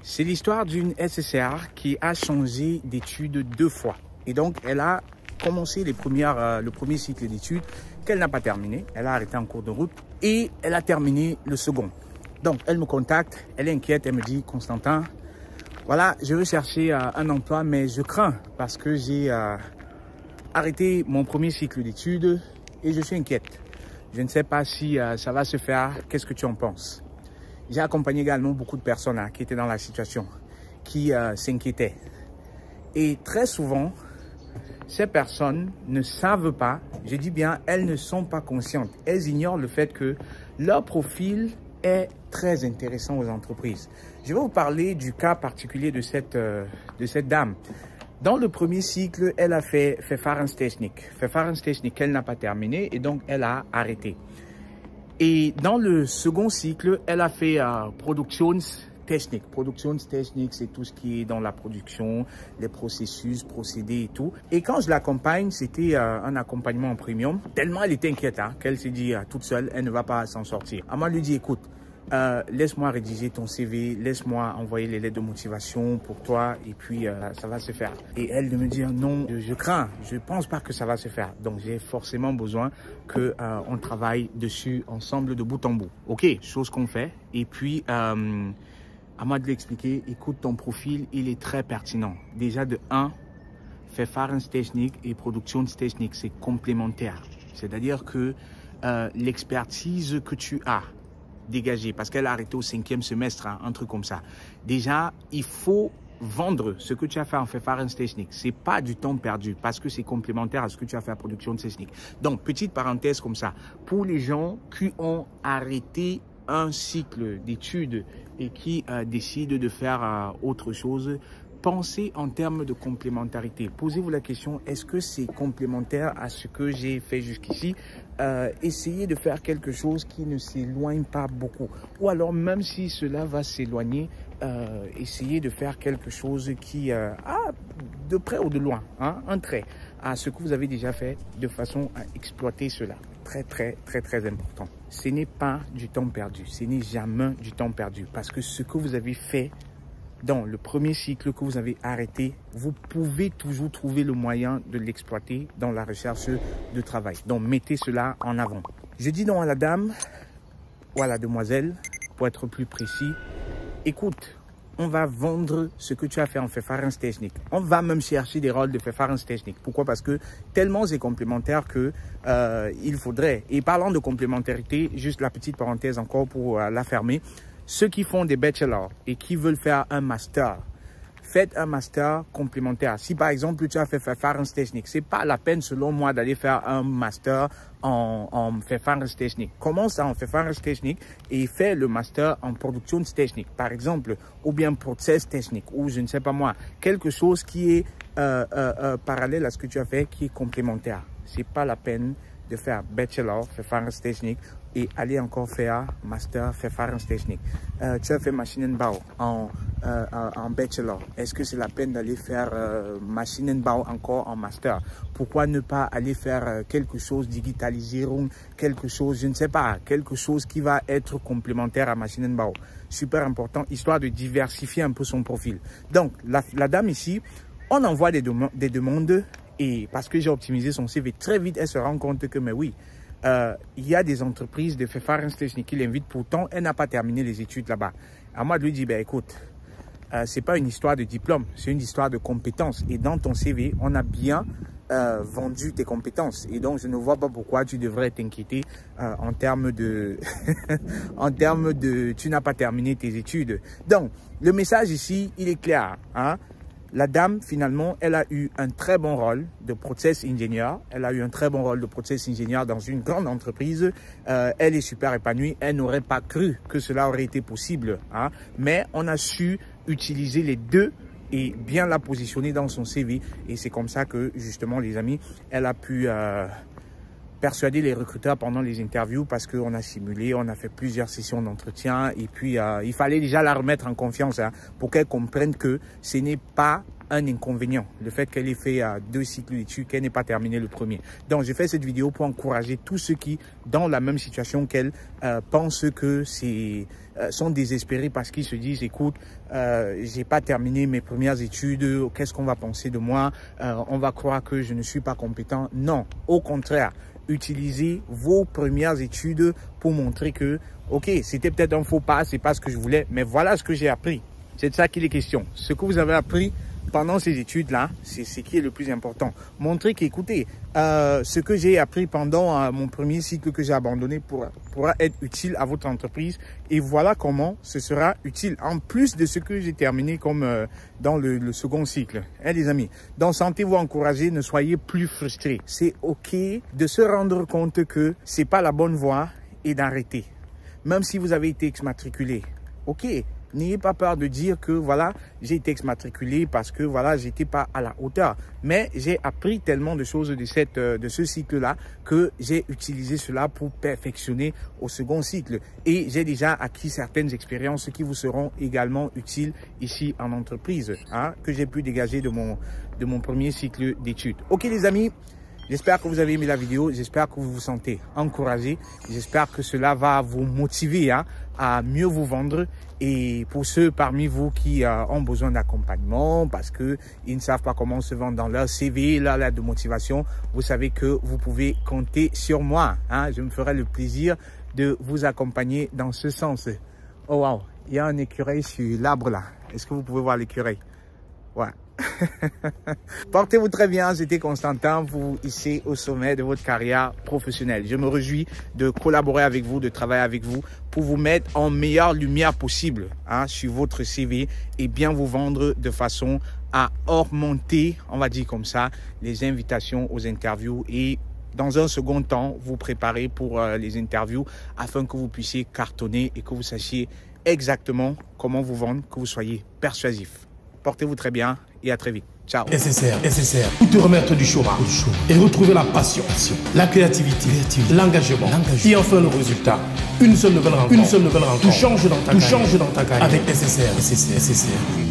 C'est l'histoire d'une SSR qui a changé d'études 2 fois. Et donc, elle a commencé le premier cycle d'études qu'elle n'a pas terminé. Elle a arrêté en cours de route et elle a terminé le second. Donc, elle me contacte, elle est inquiète, elle me dit « Constantin, voilà, je veux chercher un emploi, mais je crains parce que j'ai arrêté mon premier cycle d'études et je suis inquiète. Je ne sais pas si ça va se faire. Qu'est-ce que tu en penses ?» J'ai accompagné également beaucoup de personnes qui étaient dans la situation, qui s'inquiétaient. Et très souvent, ces personnes ne savent pas, je dis bien, elles ne sont pas conscientes. Elles ignorent le fait que leur profil est très intéressant aux entreprises. Je vais vous parler du cas particulier de cette dame. Dans le premier cycle, elle a fait Verfahrenstechnik. Verfahrenstechnik, elle n'a pas terminé et donc elle a arrêté. Et dans le second cycle, elle a fait Produktionstechnik. Produktionstechnik, c'est tout ce qui est dans la production, les processus, procédés et tout. Et quand je l'accompagne, c'était un accompagnement en premium. Tellement elle était inquiète qu'elle s'est dit toute seule, elle ne va pas s'en sortir. Moi, lui dit, écoute, laisse-moi rédiger ton CV, laisse-moi envoyer les lettres de motivation pour toi et puis ça va se faire. Et elle de me dire non, je crains, je pense pas que ça va se faire. Donc j'ai forcément besoin que on travaille dessus ensemble de bout en bout. Ok, chose qu'on fait. Et puis à moi de l'expliquer, écoute, ton profil, il est très pertinent. Déjà de 1, Verfahrenstechnik et Produktionstechnik, c'est complémentaire. C'est-à-dire que l'expertise que tu as dégagée, parce qu'elle a arrêté au 5e semestre, un truc comme ça. Déjà, il faut vendre ce que tu as fait en Verfahrenstechnik. C'est pas du temps perdu parce que c'est complémentaire à ce que tu as fait en Produktionstechnik. Donc, petite parenthèse comme ça. Pour les gens qui ont arrêté un cycle d'études et qui décident de faire autre chose, pensez en termes de complémentarité. Posez-vous la question, est-ce que c'est complémentaire à ce que j'ai fait jusqu'ici? Essayez de faire quelque chose qui ne s'éloigne pas beaucoup. Ou alors, même si cela va s'éloigner, essayez de faire quelque chose qui a de près ou de loin, un trait à ce que vous avez déjà fait de façon à exploiter cela. Très, très, très, très important. Ce n'est pas du temps perdu. Ce n'est jamais du temps perdu. Parce que ce que vous avez fait dans le premier cycle que vous avez arrêté, vous pouvez toujours trouver le moyen de l'exploiter dans la recherche de travail. Donc, mettez cela en avant. Je dis donc à la dame ou à la demoiselle, pour être plus précis, écoute, on va vendre ce que tu as fait en Verfahrenstechnik. On va même chercher des rôles de Verfahrenstechnik. Pourquoi? Parce que tellement c'est complémentaire que il faudrait. Et parlant de complémentarité, juste la petite parenthèse encore pour la fermer. Ceux qui font des bachelors et qui veulent faire un master, faites un master complémentaire. Si par exemple tu as fait Verfahrenstechnik, c'est pas la peine selon moi d'aller faire un master en Verfahrenstechnik. Commence en Verfahrenstechnik et fais le master en Produktionstechnik, par exemple, ou bien Prozesstechnik, ou je ne sais pas moi, quelque chose qui est parallèle à ce que tu as fait, qui est complémentaire. C'est pas la peine de faire bachelor Verfahrenstechnik et aller encore faire master Verfahrenstechnik. Tu as fait Maschinenbau en bachelor. Est-ce que c'est la peine d'aller faire Maschinenbau encore en master? Pourquoi ne pas aller faire quelque chose, Digitalisierung, quelque chose, je ne sais pas, quelque chose qui va être complémentaire à Maschinenbau. Super important, histoire de diversifier un peu son profil. Donc, la dame ici, on envoie des demandes. Et parce que j'ai optimisé son CV très vite, elle se rend compte que, mais oui, il y a des entreprises de Verfahrenstechnik qui l'invitent, pourtant, elle n'a pas terminé les études là-bas. À moi de lui dire, ben écoute, c'est pas une histoire de diplôme, c'est une histoire de compétences. Et dans ton CV, on a bien vendu tes compétences. Et donc, je ne vois pas pourquoi tu devrais t'inquiéter en termes de, tu n'as pas terminé tes études. Donc, le message ici, il est clair, La dame, finalement, elle a eu un très bon rôle de process ingénieur. Elle a eu un très bon rôle de process ingénieur dans une grande entreprise. Elle est super épanouie. Elle n'aurait pas cru que cela aurait été possible. Mais on a su utiliser les deux et bien la positionner dans son CV. Et c'est comme ça que, justement, les amis, elle a pu persuader les recruteurs pendant les interviews parce qu'on a simulé, on a fait plusieurs sessions d'entretien et puis il fallait déjà la remettre en confiance pour qu'elle comprenne que ce n'est pas un inconvénient, le fait qu'elle ait fait 2 cycles d'études, qu'elle n'ait pas terminé le premier. Donc, j'ai fait cette vidéo pour encourager tous ceux qui, dans la même situation qu'elle, pensent que sont désespérés parce qu'ils se disent, écoute, j'ai pas terminé mes premières études, qu'est-ce qu'on va penser de moi, on va croire que je ne suis pas compétent. Non, au contraire, utilisez vos premières études pour montrer que, ok, c'était peut-être un faux pas, c'est pas ce que je voulais, mais voilà ce que j'ai appris. C'est de ça qu'il est question. Ce que vous avez appris pendant ces études-là, c'est ce qui est le plus important. Montrer qu'écoutez, ce que j'ai appris pendant mon premier cycle que j'ai abandonné pourra être utile à votre entreprise. Et voilà comment ce sera utile, en plus de ce que j'ai terminé comme dans le second cycle. Hein, les amis, donc sentez-vous encouragés, ne soyez plus frustrés. C'est OK de se rendre compte que c'est pas la bonne voie et d'arrêter. Même si vous avez été exmatriculé, OK. N'ayez pas peur de dire que voilà, j'ai été exmatriculé parce que voilà, j'étais pas à la hauteur. Mais j'ai appris tellement de choses de ce cycle-là que j'ai utilisé cela pour perfectionner au second cycle. Et j'ai déjà acquis certaines expériences qui vous seront également utiles ici en entreprise, hein, que j'ai pu dégager de mon premier cycle d'études. OK les amis, j'espère que vous avez aimé la vidéo, j'espère que vous vous sentez encouragé, j'espère que cela va vous motiver hein, à mieux vous vendre. Et pour ceux parmi vous qui ont besoin d'accompagnement parce que ils ne savent pas comment se vendre dans leur CV, leur lettre de motivation, vous savez que vous pouvez compter sur moi. Hein. Je me ferai le plaisir de vous accompagner dans ce sens. Oh wow, il y a un écureuil sur l'arbre là. Est-ce que vous pouvez voir l'écureuil? Ouais. Portez-vous très bien, c'était Constantin, vous ici au sommet de votre carrière professionnelle. Je me réjouis de collaborer avec vous, de travailler avec vous pour vous mettre en meilleure lumière possible hein, sur votre CV et bien vous vendre de façon à augmenter, on va dire comme ça, les invitations aux interviews et dans un second temps, vous préparer pour les interviews afin que vous puissiez cartonner et que vous sachiez exactement comment vous vendre, que vous soyez persuasif. Portez-vous très bien et à très vite. Ciao. SSR, pour te remettre du chômage et retrouver la passion, la créativité, l'engagement et enfin le résultat. Une seule nouvelle rencontre. Tu changes dans ta carrière avec SSR.